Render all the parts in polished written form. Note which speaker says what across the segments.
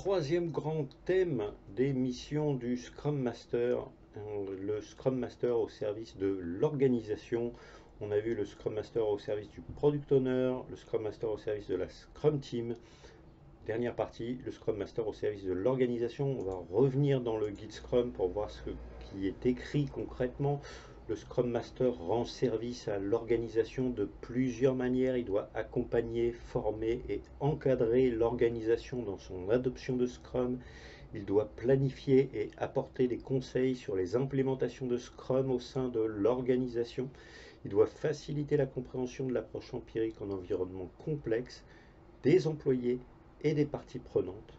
Speaker 1: Troisième grand thème des missions du Scrum Master, le Scrum Master au service de l'organisation. On a vu le Scrum Master au service du Product Owner, le Scrum Master au service de la Scrum Team. Dernière partie, le Scrum Master au service de l'organisation. On va revenir dans le guide Scrum pour voir ce qui est écrit concrètement. Le Scrum Master rend service à l'organisation de plusieurs manières. Il doit accompagner, former et encadrer l'organisation dans son adoption de Scrum. Il doit planifier et apporter des conseils sur les implémentations de Scrum au sein de l'organisation. Il doit faciliter la compréhension de l'approche empirique en environnement complexe des employés et des parties prenantes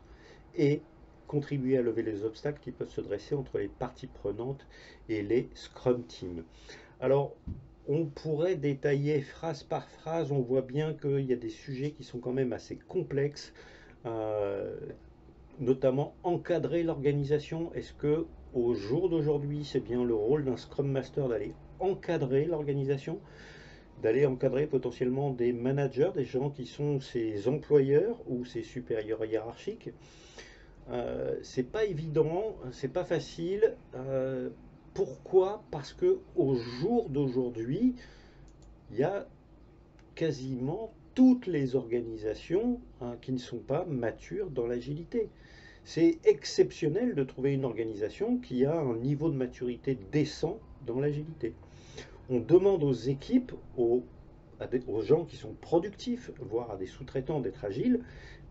Speaker 1: et contribuer à lever les obstacles qui peuvent se dresser entre les parties prenantes et les Scrum Teams. Alors, on pourrait détailler phrase par phrase, on voit bien qu'il y a des sujets qui sont quand même assez complexes, euh, notamment encadrer l'organisation. Est-ce que au jour d'aujourd'hui, c'est bien le rôle d'un Scrum Master d'aller encadrer l'organisation, d'aller encadrer potentiellement des managers, des gens qui sont ses employeurs ou ses supérieurs hiérarchiques? C'est pas évident, c'est pas facile. Pourquoi? Parce que au jour d'aujourd'hui, il y a quasiment toutes les organisations qui ne sont pas matures dans l'agilité. C'est exceptionnel de trouver une organisation qui a un niveau de maturité décent dans l'agilité. On demande aux équipes, aux gens qui sont productifs, voire à des sous-traitants d'être agiles,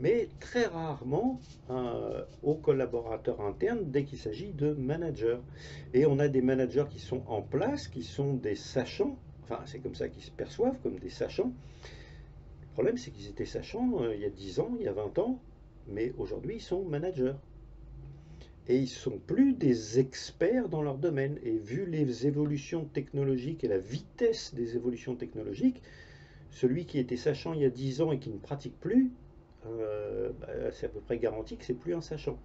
Speaker 1: mais très rarement aux collaborateurs internes dès qu'il s'agit de managers. Et on a des managers qui sont en place, qui sont des sachants, enfin c'est comme ça qu'ils se perçoivent, comme des sachants. Le problème c'est qu'ils étaient sachants il y a 10 ans, il y a 20 ans, mais aujourd'hui ils sont managers. Et ils ne sont plus des experts dans leur domaine. Et vu les évolutions technologiques et la vitesse des évolutions technologiques, celui qui était sachant il y a 10 ans et qui ne pratique plus, c'est à peu près garanti que c'est plus un sachant.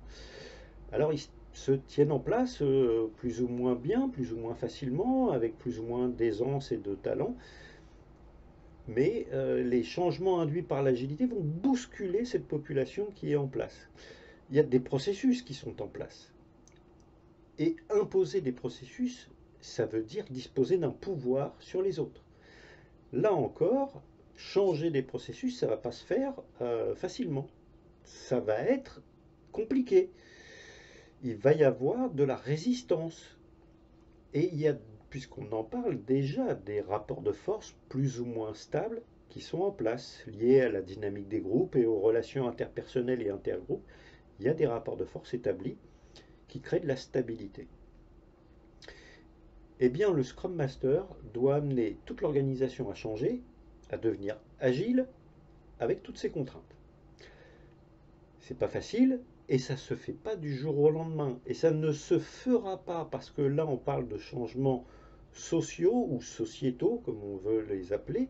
Speaker 1: Alors ils se tiennent en place plus ou moins bien, plus ou moins facilement, avec plus ou moins d'aisance et de talent, mais les changements induits par l'agilité vont bousculer cette population qui est en place. Il y a des processus qui sont en place. Et imposer des processus, ça veut dire disposer d'un pouvoir sur les autres. Là encore, changer des processus, ça ne va pas se faire facilement. Ça va être compliqué. Il va y avoir de la résistance. Et il y a, puisqu'on en parle déjà, des rapports de force plus ou moins stables qui sont en place, liés à la dynamique des groupes et aux relations interpersonnelles et intergroupes. Il y a des rapports de force établis qui créent de la stabilité. Eh bien, le Scrum Master doit amener toute l'organisation à changer, à devenir agile, avec toutes ces contraintes. C'est pas facile et ça se fait pas du jour au lendemain. Et ça ne se fera pas parce que là, on parle de changements sociaux ou sociétaux, comme on veut les appeler.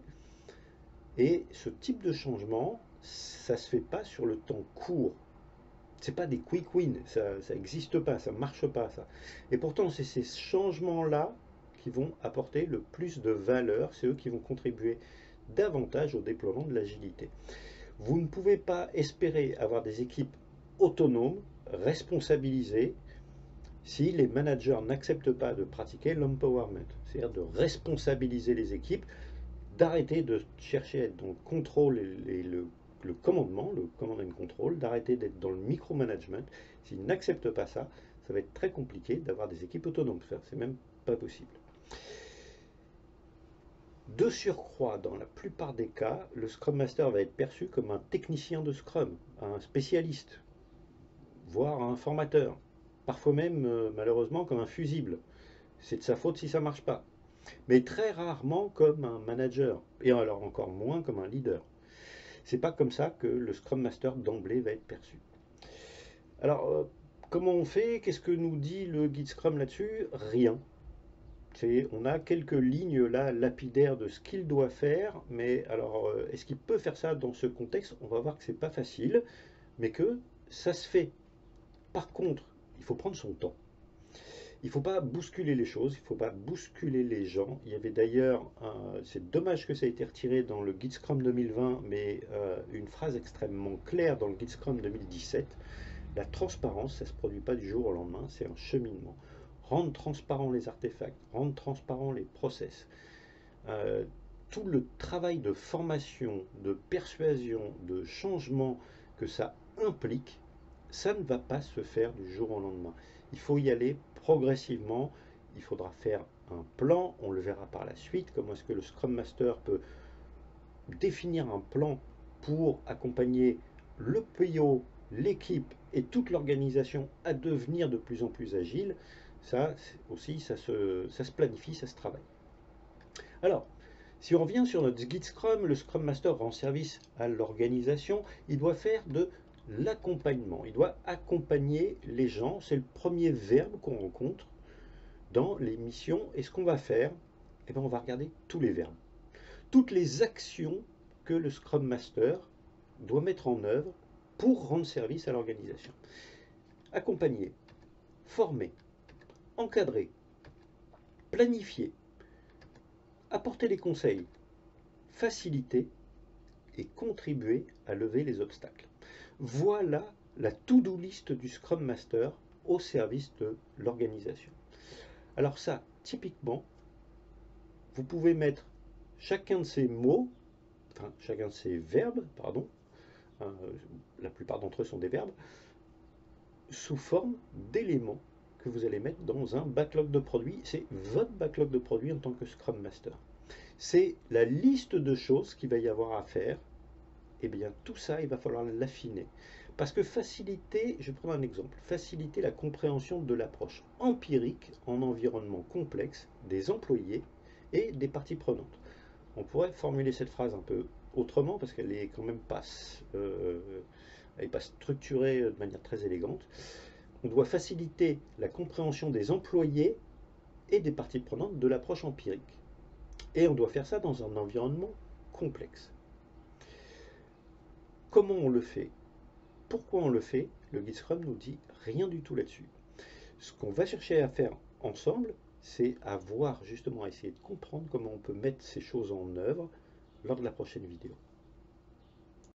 Speaker 1: Et ce type de changement, ça se fait pas sur le temps court. C'est pas des quick wins, ça n'existe pas, ça marche pas ça. Et pourtant, c'est ces changements-là qui vont apporter le plus de valeur, c'est eux qui vont contribuer davantage au déploiement de l'agilité. Vous ne pouvez pas espérer avoir des équipes autonomes, responsabilisées, si les managers n'acceptent pas de pratiquer l'empowerment, c'est-à-dire de responsabiliser les équipes, d'arrêter de chercher à être dans le contrôle et le commandement, le command and control, d'arrêter d'être dans le micromanagement. S'ils n'acceptent pas ça, ça va être très compliqué d'avoir des équipes autonomes. C'est même pas possible. De surcroît, dans la plupart des cas, le Scrum Master va être perçu comme un technicien de Scrum, un spécialiste, voire un formateur. Parfois même, malheureusement, comme un fusible. C'est de sa faute si ça ne marche pas. Mais très rarement comme un manager, et alors encore moins comme un leader. C'est pas comme ça que le Scrum Master d'emblée va être perçu. Alors, comment on fait? Qu'est-ce que nous dit le guide Scrum là-dessus? Rien. On a quelques lignes là lapidaires de ce qu'il doit faire, mais alors est-ce qu'il peut faire ça dans ce contexte? On va voir que c'est pas facile, mais que ça se fait. Par contre, il faut prendre son temps. Il ne faut pas bousculer les choses, il ne faut pas bousculer les gens. Il y avait d'ailleurs, c'est dommage que ça ait été retiré dans le Guide Scrum 2020, mais une phrase extrêmement claire dans le Guide Scrum 2017 La transparence, ça ne se produit pas du jour au lendemain, c'est un cheminement. Rendre transparent les artefacts, rendre transparent les process, euh, tout le travail de formation, de persuasion, de changement que ça implique, ça ne va pas se faire du jour au lendemain. Il faut y aller progressivement, il faudra faire un plan, on le verra par la suite, comment est-ce que le Scrum Master peut définir un plan pour accompagner le PO, l'équipe et toute l'organisation à devenir de plus en plus agile. Ça aussi, ça se planifie, ça se travaille. Alors, si on revient sur notre guide Scrum, le Scrum Master rend service à l'organisation, il doit faire de l'accompagnement, il doit accompagner les gens, c'est le premier verbe qu'on rencontre dans les missions. Et ce qu'on va faire, eh bien, on va regarder tous les verbes, toutes les actions que le Scrum Master doit mettre en œuvre pour rendre service à l'organisation. Accompagner, former, encadrer, planifier, apporter des conseils, faciliter et contribuer à lever les obstacles. Voilà la to-do list du Scrum Master au service de l'organisation. Alors ça, typiquement, vous pouvez mettre chacun de ces mots, enfin chacun de ces verbes, pardon, la plupart d'entre eux sont des verbes, sous forme d'éléments que vous allez mettre dans un backlog de produits. C'est votre backlog de produits en tant que Scrum Master. C'est la liste de choses qu'il va y avoir à faire. Et bien tout ça, il va falloir l'affiner. Parce que faciliter, je vais prendre un exemple, faciliter la compréhension de l'approche empirique en environnement complexe des employés et des parties prenantes. On pourrait formuler cette phrase un peu autrement parce qu'elle est quand même pas, elle n'est pas structurée de manière très élégante. On doit faciliter la compréhension des employés et des parties prenantes de l'approche empirique. Et on doit faire ça dans un environnement complexe. Comment on le fait? Pourquoi on le fait? Le guide Scrum nous dit rien du tout là-dessus. Ce qu'on va chercher à faire ensemble, c'est à voir justement, à essayer de comprendre comment on peut mettre ces choses en œuvre lors de la prochaine vidéo.